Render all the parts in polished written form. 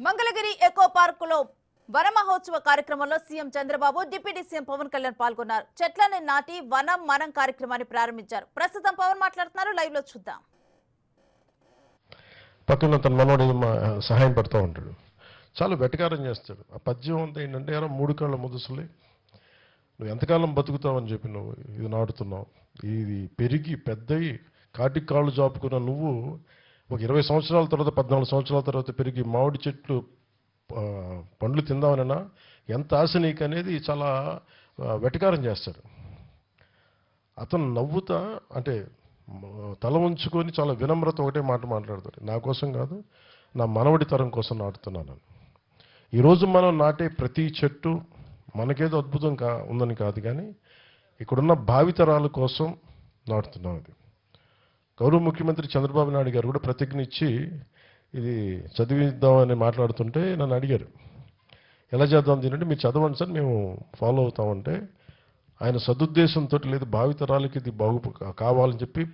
Mangalagiri echo పార్కులో వన మహోత్సవ కార్యక్రమంలో CM Chandrababu deputy CM Pawan Kalyan పాల్గొన్నారు. చెట్లను నాటి వనం మనం కార్యక్రమాన్ని ప్రారంభించారు. ప్రస్తుతం పవన్ మాట్లాడుతున్నారు. లైవ్ లో చూద్దాం. పక్కన తన మనోడు సహాయం పడుతూ ఉంటాడు, చాలా వెటకారం చేస్తాడు. ఆ పద్యం అంతా ఏంటంటే ఎరా మూడు కాళ్ళ ముదుసులే, నువ్వు ఎంతకాలం బతుకుతావని చెప్పి నువ్వు ఇది నాటుతున్నావు, ఇది పెరిగి పెద్దయి కాటికి కాళ్ళు జాపుకున్న నువ్వు ఒక 20 సంవత్సరాల తర్వాత 14 సంవత్సరాల తర్వాత పెరిగి మామిడి చెట్లు పండ్లు తిందామనైనా ఎంత ఆశ నీకు అనేది చాలా వెటకారం చేస్తాడు. అతను నవ్వుతా అంటే తల ఉంచుకొని చాలా వినమ్రత ఒకటే మాట మాట్లాడతాడు, నా కోసం కాదు నా మనవడి తరం కోసం నాటుతున్నాను. ఈరోజు మనం నాటే ప్రతి చెట్టు మనకేదో అద్భుతం ఉందని కాదు, కానీ ఇక్కడున్న భావితరాల కోసం నాటుతున్నాం. అది గౌరవ ముఖ్యమంత్రి చంద్రబాబు నాయుడు గారు కూడా ప్రతిజ్ఞ ఇచ్చి ఇది చదివిద్దామని మాట్లాడుతుంటే నన్ను అడిగారు, ఎలా చేద్దాం దీనంటే మీరు చదవండి సార్ మేము ఫాలో అవుతామంటే, ఆయన సదుద్దేశంతో లేదు భావితరాలకి ఇది కావాలని చెప్పి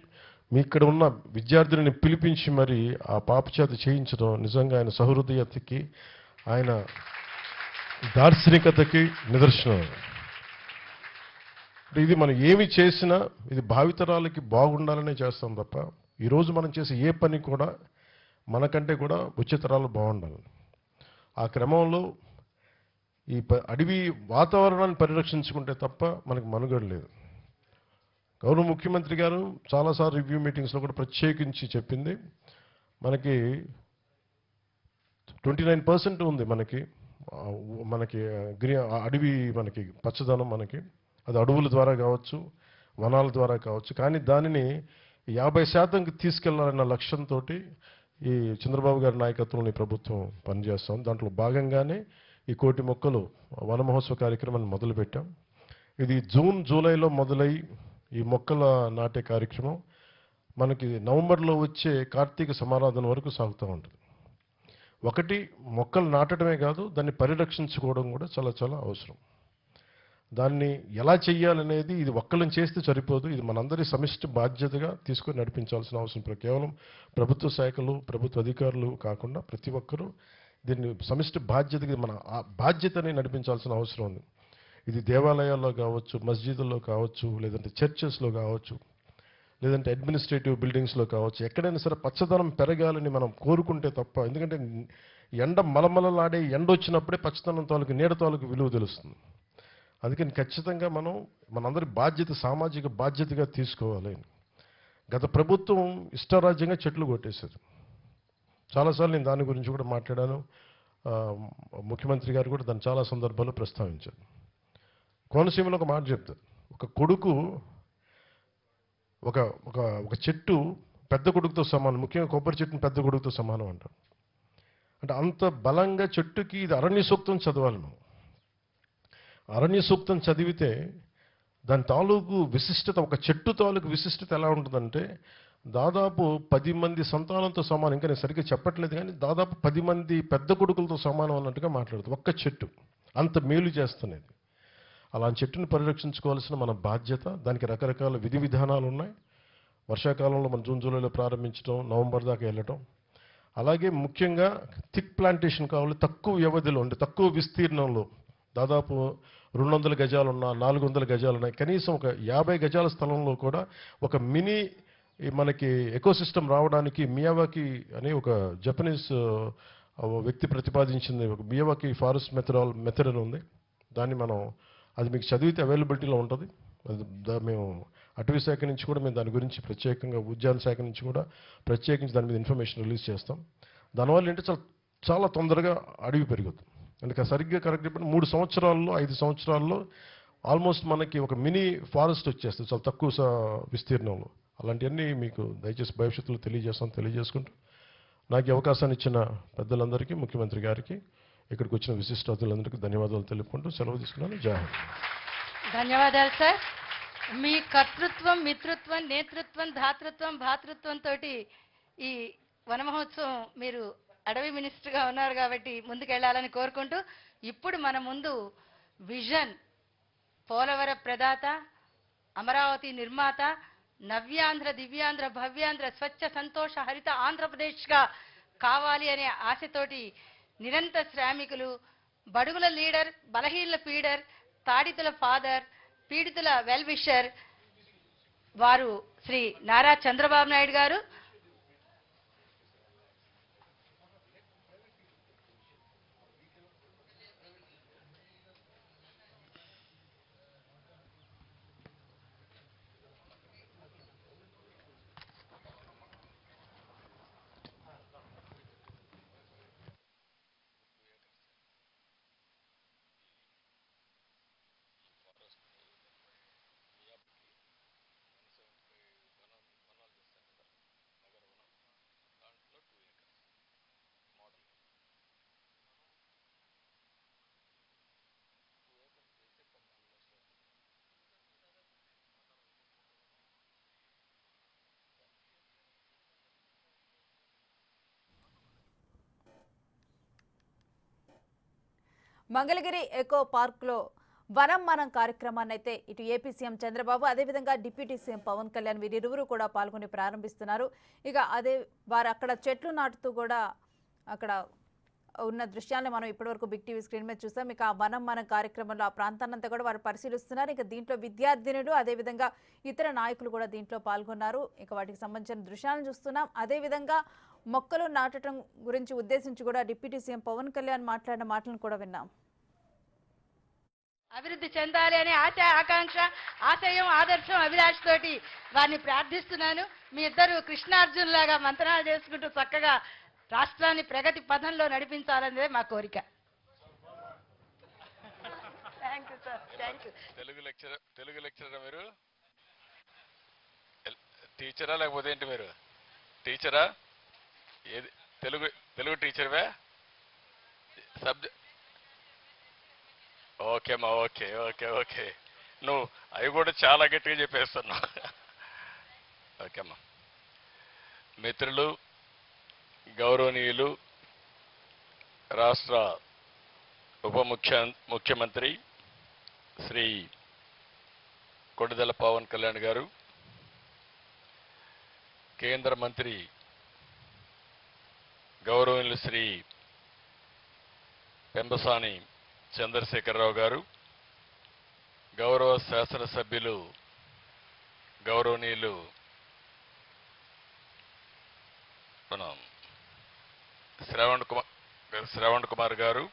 మీ ఇక్కడ ఉన్న విద్యార్థిని పిలిపించి మరి ఆ పాప చేత చేయించడం నిజంగా ఆయన సహృదయతకి ఆయన దార్శనికతకి నిదర్శనం. ఇది మనం ఏమి చేసినా ఇది భావితరాలకి బాగుండాలనే చేస్తాం తప్ప ఈరోజు మనం చేసే ఏ పని కూడా మనకంటే కూడా వచ్చే తరాలు బాగుండాలి. ఆ క్రమంలో ఈ అడవి వాతావరణాన్ని పరిరక్షించుకుంటే తప్ప మనకు మనుగడ లేదు. గౌరవ ముఖ్యమంత్రి గారు చాలాసార్లు రివ్యూ మీటింగ్స్లో కూడా ప్రత్యేకించి చెప్పింది, మనకి 29% ఉంది మనకి అడవి మనకి పచ్చదనం, మనకి అది అడవుల ద్వారా కావచ్చు వనాల ద్వారా కావచ్చు, కానీ దానిని 50% తీసుకెళ్లాలన్న లక్ష్యంతో ఈ చంద్రబాబు గారి నాయకత్వంలో ఈ ప్రభుత్వం పనిచేస్తాం. దాంట్లో భాగంగానే ఈ 1,00,00,000 మొక్కలు వన మహోత్సవ కార్యక్రమాన్ని మొదలుపెట్టాం. ఇది జూన్ జూలైలో మొదలై ఈ మొక్కల నాటే కార్యక్రమం మనకి నవంబర్లో వచ్చే కార్తీక సమారాధన వరకు సాగుతూ ఉంటుంది. ఒకటి మొక్కలు నాటడమే కాదు, దాన్ని పరిరక్షించుకోవడం కూడా చాలా చాలా అవసరం. దాన్ని ఎలా చెయ్యాలనేది ఇది ఒక్కళ్ళని చేస్తే సరిపోదు, ఇది మనందరి సమిష్టి బాధ్యతగా తీసుకొని నడిపించాల్సిన అవసరం. కేవలం ప్రభుత్వ శాఖలు ప్రభుత్వ అధికారులు కాకుండా ప్రతి ఒక్కరూ దీన్ని సమిష్టి బాధ్యతగా మన బాధ్యతని నడిపించాల్సిన అవసరం ఉంది. ఇది దేవాలయాల్లో కావచ్చు, మస్జిదుల్లో కావచ్చు, లేదంటే చర్చెస్లో కావచ్చు, లేదంటే అడ్మినిస్ట్రేటివ్ బిల్డింగ్స్లో కావచ్చు, ఎక్కడైనా సరే పచ్చదనం పెరగాలని మనం కోరుకుంటే తప్ప, ఎందుకంటే ఎండ మలమలలాడే ఎండ వచ్చినప్పుడే పచ్చదనం తాలూకు నీడ తాలూకు విలువ తెలుస్తుంది. అందుకని ఖచ్చితంగా మనందరి బాధ్యత సామాజిక బాధ్యతగా తీసుకోవాలి. గత ప్రభుత్వం ఇష్టారాజ్యంగా చెట్లు కొట్టేశారు. చాలాసార్లు నేను దాని గురించి కూడా మాట్లాడాను. ముఖ్యమంత్రి గారు కూడా దాన్ని చాలా సందర్భాల్లో ప్రస్తావించారు. కోనసీమలో ఒక మాట చెప్తారు, ఒక కొడుకు ఒక ఒక ఒక చెట్టు పెద్ద కొడుకుతో సమానం, ముఖ్యంగా కొబ్బరి చెట్టుని పెద్ద కొడుకుతో సమానం అంటారు. అంటే అంత బలంగా చెట్టుకి ఇది అరణ్య సూక్తం చదవాలి. మనం అరణ్య సూక్తం చదివితే దాని తాలూకు విశిష్టత, ఒక చెట్టు తాలూకు విశిష్టత ఎలా ఉంటుందంటే దాదాపు 10 మంది సంతానంతో సమానం. ఇంకా నేను సరిగ్గా చెప్పట్లేదు, కానీ దాదాపు 10 మంది పెద్ద కొడుకులతో సమానం అన్నట్టుగా మాట్లాడుతుంది ఒక్క చెట్టు. అంత మేలు చేస్తున్నది. అలాంటి చెట్టుని పరిరక్షించుకోవాల్సిన మన బాధ్యత. దానికి రకరకాల విధి విధానాలు ఉన్నాయి. వర్షాకాలంలో మనం జూన్ జూలైలో ప్రారంభించడం, నవంబర్ దాకా వెళ్ళటం. అలాగే ముఖ్యంగా థిక్ ప్లాంటేషన్ కావాలి, తక్కువ వ్యవధిలో అంటే తక్కువ విస్తీర్ణంలో, దాదాపు 200 గజాలున్నా 400 గజాలున్నాయి, కనీసం ఒక 50 గజాల స్థలంలో కూడా ఒక మినీ మనకి ఎకోసిస్టమ్ రావడానికి మియావాకి అనే ఒక జపనీస్ వ్యక్తి ప్రతిపాదించింది ఒక మియావాకి ఫారెస్ట్ మెథడ్ అని ఉంది. దాన్ని అది మీకు చదివితే అవైలబిలిటీలో ఉంటుంది. మేము అటవీ శాఖ నుంచి కూడా మేము దాని గురించి ప్రత్యేకంగా, ఉద్యాన శాఖ నుంచి కూడా ప్రత్యేకించి దాని మీద ఇన్ఫర్మేషన్ రిలీజ్ చేస్తాం. దానివల్ల ఏంటంటే చాలా తొందరగా అడవి పెరుగుతుంది. అందుకే సరిగ్గా కరెక్ట్ చెప్పండి 3 సంవత్సరాల్లో 5 సంవత్సరాల్లో ఆల్మోస్ట్ మనకి ఒక మినీ ఫారెస్ట్ వచ్చేస్తుంది చాలా తక్కువ విస్తీర్ణంలో. అలాంటివన్నీ మీకు దయచేసి భవిష్యత్తులో తెలియజేసుకుంటూ నాకు అవకాశాన్ని ఇచ్చిన పెద్దలందరికీ, ముఖ్యమంత్రి గారికి, ఇక్కడికి వచ్చిన విశిష్ట అతిథులందరికీ ధన్యవాదాలు తెలుపుకుంటూ సెలవు తీసుకున్నాను. జై హింద్. ధన్యవాదాలు సార్. మీ కర్తృత్వం, మిత్రత్వం, నేతృత్వం, ధాతృత్వం, భాతృత్వంతో ఈ వన మహోత్సవం మీరు అడవి మినిస్టర్గా ఉన్నారు కాబట్టి ముందుకెళ్లాలని కోరుకుంటూ, ఇప్పుడు మన ముందు విజన్, పోలవర ప్రదాత, అమరావతి నిర్మాత, నవ్యాంధ్ర, దివ్యాంధ్ర, భవ్యాంధ్ర, స్వచ్ఛ సంతోష హరిత ఆంధ్రప్రదేశ్గా కావాలి అనే ఆశతోటి నిరంతర శ్రామికులు, బడుగుల లీడర్, బలహీనుల పీడర్, తాడితుల ఫాదర్, పీడితుల వెల్ విషర్ వారు శ్రీ నారా చంద్రబాబు నాయుడు గారు. మంగళగిరి ఎకో పార్క్ లో వనం మనం కార్యక్రమాన్ని అయితే ఇటు ఏపీ సీఎం చంద్రబాబు అదేవిధంగా డిప్యూటీ సీఎం పవన్ కళ్యాణ్ వీరిరువురు కూడా పాల్గొని ప్రారంభిస్తున్నారు. ఇక అదే వారు అక్కడ చెట్లు నాటుతూ కూడా అక్కడ ఉన్న దృశ్యాలను మనం ఇప్పటివరకు బిగ్ టీవీ స్క్రీన్ మీద చూసాం. ఇక ఆ వనం మనం కార్యక్రమంలో ఆ ప్రాంతాన్నంతా కూడా వారు పరిశీలిస్తున్నారు. ఇక దీంట్లో విద్యార్థినులు అదేవిధంగా ఇతర నాయకులు కూడా దీంట్లో పాల్గొన్నారు. ఇక వాటికి సంబంధించిన దృశ్యాలను చూస్తున్నాం. అదేవిధంగా మొక్కలు నాటడం గురించి ఉద్దేశించి కూడా డిప్యూటీ సీఎం పవన్ కళ్యాణ్ మాట్లాడిన మాటలను కూడా విన్నాం. అభివృద్ధి చెందాలి అనే ఆశ, ఆకాంక్ష, ఆశయం, ఆదర్శం, అభిలాష తోటి వారిని ప్రార్థిస్తున్నాను. మీ ఇద్దరు కృష్ణార్జున్ లాగా మంత్రాలు చేసుకుంటూ చక్కగా రాష్ట్రాన్ని ప్రగతి పథంలో నడిపించాలనేదే మా కోరిక. Thank you sir. Thank you. Telugu lecturer మీరు? టీచరా లేకపోతే ఏంటి మీరు? టీచరా? ఏది తెలుగు టీచర్వే? సబ్జెక్ట్ ఓకేమ్మా, ఓకే ఓకే ఓకే. నువ్వు అవి కూడా చాలా గట్టిగా చెప్పేస్తున్నావు. ఓకేమ్మా. మిత్రులు, గౌరవనీయులు, రాష్ట్ర ముఖ్యమంత్రి శ్రీ కొణిదెల పవన్ కళ్యాణ్ గారు, కేంద్ర మంత్రి గౌరవనీయులు శ్రీ పెంబసాని చంద్రశేఖరరావు గారు, గౌరవ శాసనసభ్యులు గౌరవనీయులు శ్రవణ్ కుమార్ గారు,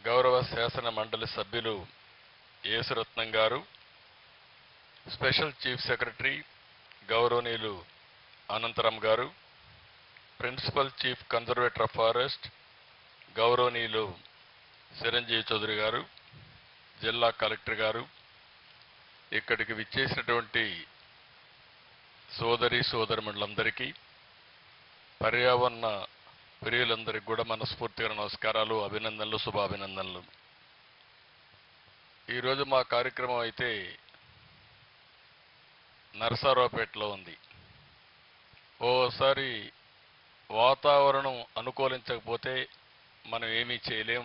గౌరవ శాసన మండలి సభ్యులు యేసురత్నం గారు, స్పెషల్ చీఫ్ సెక్రటరీ గౌరవనీయులు అనంతరం గారు, principal chief conservator of forest గౌరవనీయులు చిరంజీవి చౌదరి గారు, జిల్లా కలెక్టర్ గారు, ఇక్కడికి విచ్చేసినటువంటి సోదరిమణులందరికీ, పర్యావరణ ప్రియులందరికీ కూడా మనస్ఫూర్తిగా నమస్కారాలు, అభినందనలు, శుభాభినందనలు. ఈరోజు మా కార్యక్రమం అయితే నరసరావుపేటలో ఉంది. ఓసారి వాతావరణం అనుకూలించకపోతే మనం ఏమీ చేయలేం.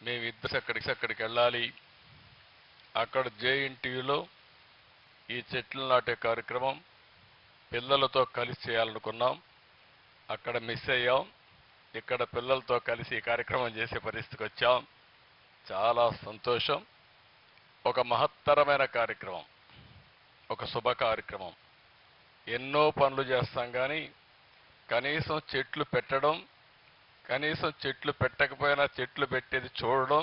మేమిద్దరు అక్కడికి వెళ్ళాలి. అక్కడ జేఎన్టీయూలో ఈ చెట్లు నాటే కార్యక్రమం పిల్లలతో కలిసి చేయాలనుకున్నాం. అక్కడ మిస్ అయ్యాం. ఇక్కడ పిల్లలతో కలిసి ఈ కార్యక్రమం చేసే పరిస్థితికి వచ్చాం. చాలా సంతోషం. ఒక మహత్తరమైన కార్యక్రమం, ఒక శుభ కార్యక్రమం. ఎన్నో పనులు చేస్తాం కానీ కనీసం చెట్లు పెట్టడం, కనీసం చెట్లు పెట్టకపోయినా చెట్లు పెట్టేది చూడడం,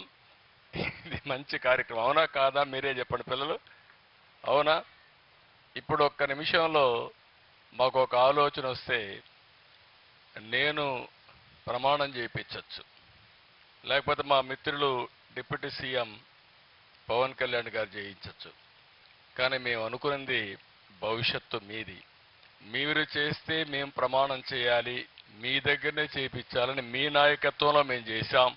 ఇది మంచి కార్యక్రమం. అవునా కాదా? మీరే చెప్పండి పిల్లలు, అవునా? ఇప్పుడు ఒక్క నిమిషంలో మాకు ఒక ఆలోచన వస్తే నేను ప్రమాణం చేయించవచ్చు, లేకపోతే మా మిత్రులు డిప్యూటీ సీఎం పవన్ కళ్యాణ్ గారు చేయించవచ్చు. కానీ మేము అనుకున్నది భవిష్యత్తు మీది. మీరు చేస్తే మేము ప్రమాణం చేయాలి, మీ దగ్గరనే చేయించాలని మీ నాయకత్వంలో మేము చేశాం.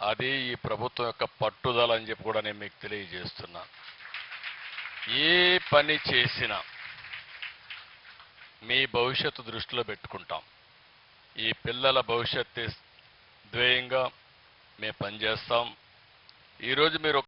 అది ఈ ప్రభుత్వం యొక్క పట్టుదల అని చెప్పి కూడా నేను మీకు తెలియజేస్తున్నా. ఏ పని చేసినా మీ భవిష్యత్తు దృష్టిలో పెట్టుకుంటాం. ఈ పిల్లల భవిష్యత్తు ధ్యేయంగా మేము పనిచేస్తాం. ఈరోజు మీరు